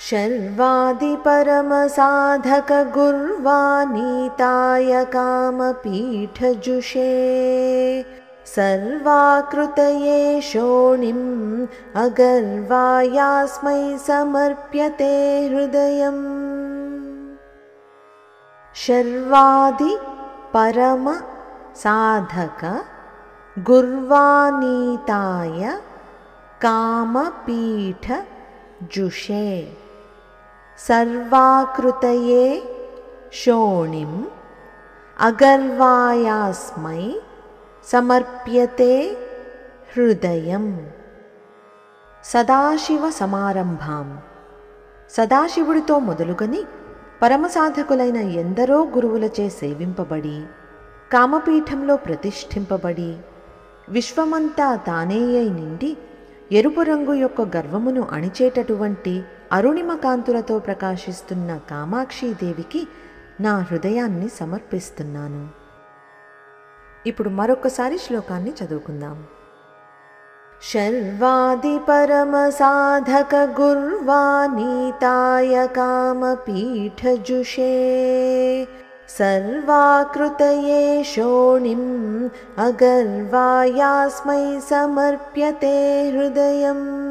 शर्वादिपरमसाधकगुर्वानीताय कामपीठजुषे सर्वाकृतये शोणिम् अगर्वायास्मै समर्प्यते हृदयम्। शर्वादि परम साधक गुर्वानीताय कामपीठ जुषे सर्वाकृतये शोणिम् अगर्वायास्मै समर्प्यते हृदयम्। సదాశివ సమారంభాం సదాశివుడితో మొదలుగని పరమసాధకులైన ఎందరో గురువులచే సేవింపబడి కామపీఠంలో ప్రతిష్ఠింపబడి విశ్వమంతా తానేయై నిండి ఎరుపు రంగు యొక్క గర్వమును అణిచేటటువంటి అరుణిమ కాంతులతో ప్రకాశిస్తున్న కామాక్షీదేవికి నా హృదయాన్ని సమర్పిస్తున్నాను. ఇప్పుడు మరొకసారి శ్లోకాన్ని చదువుకుందాం. శర్వాది పరమ సాధక గుర్వానీతాయ కామపీఠజుషే సర్వాకృతయే శోణిమ్ అగర్వాయాస్మై సమర్ప్యతే హృదయం.